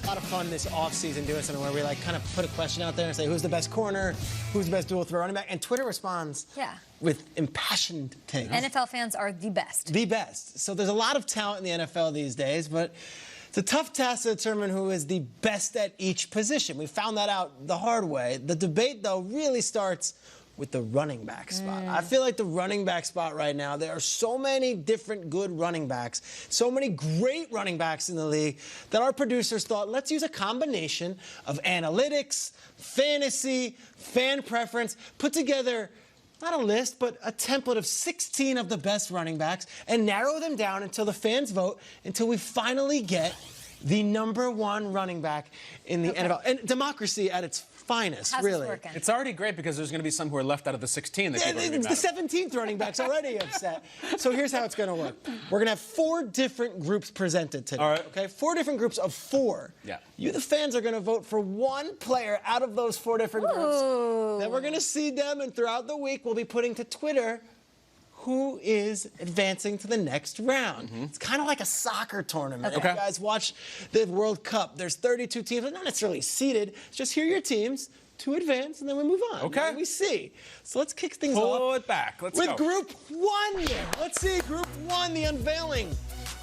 A lot of fun this offseason doing something where we kind of put a question out there and say who's the best corner, who's the best dual throw running back, and Twitter responds with impassioned takes. NFL fans are the best. The best. So there's a lot of talent in the NFL these days, but it's a tough task to determine who is the best at each position. We found that out the hard way. The debate, though, really starts with the running back spot. I feel like the running back spot right now, there are so many different good running backs, so many great running backs in the league that our producers thought, let's use a combination of analytics, fantasy, fan preference, put together not a list, but a template of 16 of the best running backs and narrow them down until the fans vote, until we finally get the #1 running back in the NFL. And democracy at its finest, How's really. this working? It's already great because there's going to be some who are left out of the 16 that people are going to be The 17th running back's already upset. So here's how it's going to work. We're going to have 4 different groups presented today. All right. Okay? 4 different groups of 4. Yeah. You, the fans, are going to vote for one player out of those 4 different groups. Then we're going to see them, and throughout the week, we'll be putting to Twitter who is advancing to the next round. It's kind of like a soccer tournament. Okay. If you guys watch the World Cup, there's 32 teams, but not necessarily seeded. It's just here are your teams to advance, and then we move on. Okay. And we see. So let's kick things Pull off it back. Let's with go. Group 1. Let's see Group 1, the unveiling.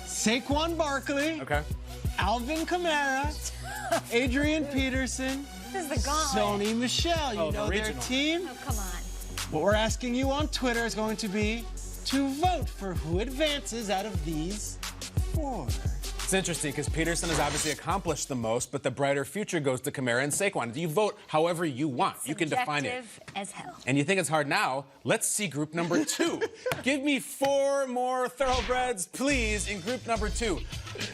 Saquon Barkley, Okay. Alvin Kamara, Adrian Peterson, This is the gauntlet. Sony Michel. You Oh, the know their regional. team. Oh, come on. What we're asking you on Twitter is going to be to vote for who advances out of these 4. It's interesting because Peterson has obviously accomplished the most, but the brighter future goes to Kamara and Saquon. You vote however you want. You can define it. Subjective as hell. And you think it's hard now? Let's see group number 2. Give me 4 more thoroughbreds, please, in group number 2.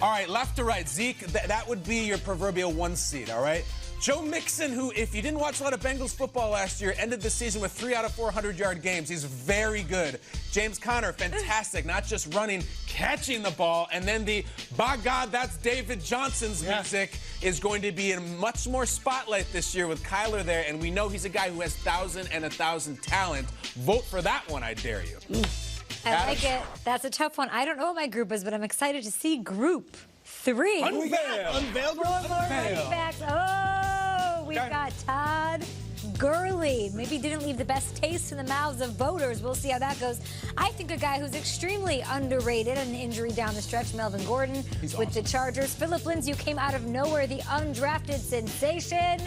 All right, left to right. Zeke, that would be your proverbial 1 seed, all right? Joe Mixon, who, if you didn't watch a lot of Bengals football last year, ended the season with 3 out of 4 100-yard games. He's very good. James Conner, fantastic, not just running, catching the ball. And then the, by God, that's David Johnson's music is going to be in much more spotlight this year with Kyler there. And we know he's a guy who has 1,000 and 1,000 talent. Vote for that one, I dare you. I like it. That's a tough one. I don't know what my group is, but I'm excited to see Group 3. Unveiled Group Running backs. Oh, we've got Todd Gurley. Maybe didn't leave the best taste in the mouths of voters. We'll see how that goes. I think a guy who's extremely underrated, an injury down the stretch, Melvin Gordon with the Chargers. Phillip Lindsay, who came out of nowhere, the undrafted sensation.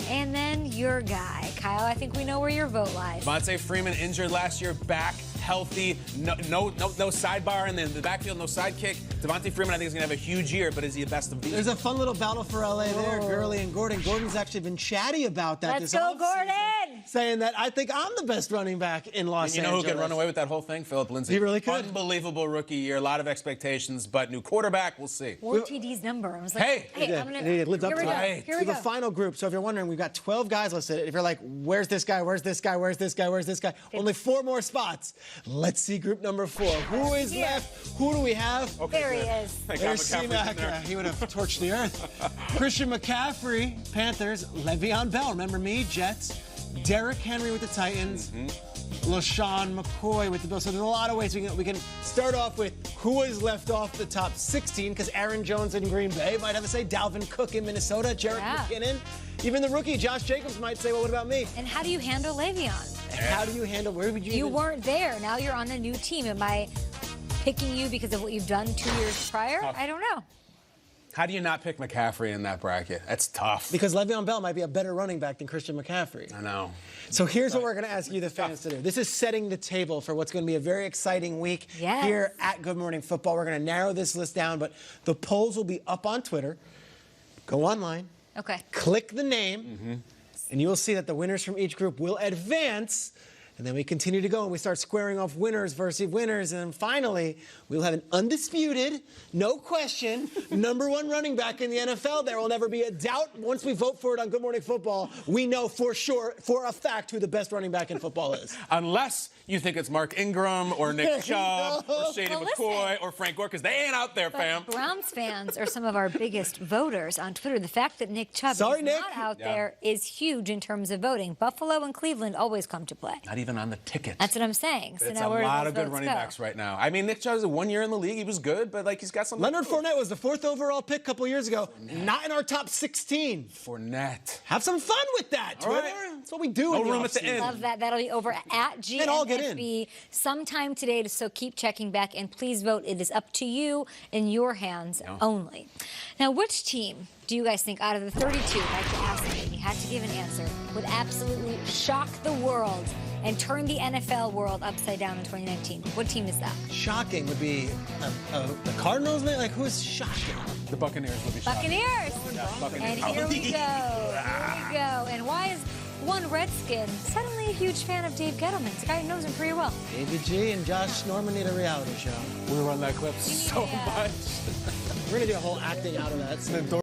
And then your guy, Kyle. I think we know where your vote lies. Devontae Freeman injured last year, back, healthy, no sidebar in the backfield, no sidekick. Devontae Freeman, I think, is going to have a huge year, but is he the best of these? There's a fun little battle for LA there, Gurley and Gordon. Gordon's actually been chatty about that Let's this go, offseason, Gordon! saying that I think I'm the best running back in Los You know Angeles. who can run away with that whole thing? Phillip Lindsay. He really could. Unbelievable rookie year, a lot of expectations, but new quarterback, we'll see. Ward TD's number. I was like, Hey! I'm gonna. He lived up Here we to go. it. Here we The go. final group. So if you're wondering, we've got 12 guys listed. If you're like, where's this guy? Where's this guy? Where's this guy? Where's this guy? Only 4 more spots. Let's see group number 4. Who is here. left? Who do we have? There he is. There's C-Mac. He would have torched the earth. Christian McCaffrey, Panthers. Le'Veon Bell, remember me, Jets. Derrick Henry with the Titans. LaShawn McCoy with the Bills. So there's a lot of ways we can start off with who is left off the top 16, because Aaron Jones in Green Bay might have to say Dalvin Cook in Minnesota, Jerick McKinnon. Even the rookie, Josh Jacobs, might say, well, what about me? And how do you handle Le'Veon? How do you handle, where would you You even- weren't there. Now you're on a new team. Am I picking you because of what you've done 2 years prior? I don't know. How do you not pick McCaffrey in that bracket? That's tough. Because Le'Veon Bell might be a better running back than Christian McCaffrey. I know. So here's what we're going to ask you, the fans, to do. This is setting the table for what's going to be a very exciting week here at Good Morning Football. We're going to narrow this list down, but the polls will be up on Twitter. Go online. Okay. Click the name, and you will see that the winners from each group will advance. And then we continue to go, and we start squaring off winners versus winners. And then finally, we'll have an undisputed, no question, #1 running back in the NFL. There will never be a doubt. Once we vote for it on Good Morning Football, we know for sure, for a fact, who the best running back in football is. Unless you think it's Mark Ingram or Nick Chubb or Shady Well, McCoy listen. or Frank Gore, because they ain't out there, fam. Browns fans are some of our biggest voters on Twitter. The fact that Nick Chubb Sorry, is Nick. not out there is huge in terms of voting. Buffalo and Cleveland always come to play. Not even than on the ticket. That's what I'm saying. So It's now a where do lot those of good votes running go? backs right now. I mean, Nick Chubb is 1 year in the league. He was good, but like he's got some. Leonard Fournette was the 4th overall pick a couple years ago. Not in our top 16. Fournette. Have some fun with that, All Twitter. right. That's what we do. No in the room at the offseason. end. Love that. That'll be over at And all get GNFB sometime today, so keep checking back and please vote. It is up to you, in your hands only. Now, which team do you guys think out of the 32, if I had to ask them and you had to give an answer, would absolutely shock the world and turn the NFL world upside down in 2019? What team is that? Shocking would be the Cardinals, man. Like, who's shocking? The Buccaneers will be shocked. Buccaneers. Buccaneers. And here we go. Here we go. And why is one Redskin suddenly a huge fan of Dave Gettleman? This guy knows him pretty well. David G and Josh Norman need a reality show. We run that clip so Yeah. much. We're going to do a whole acting out of that.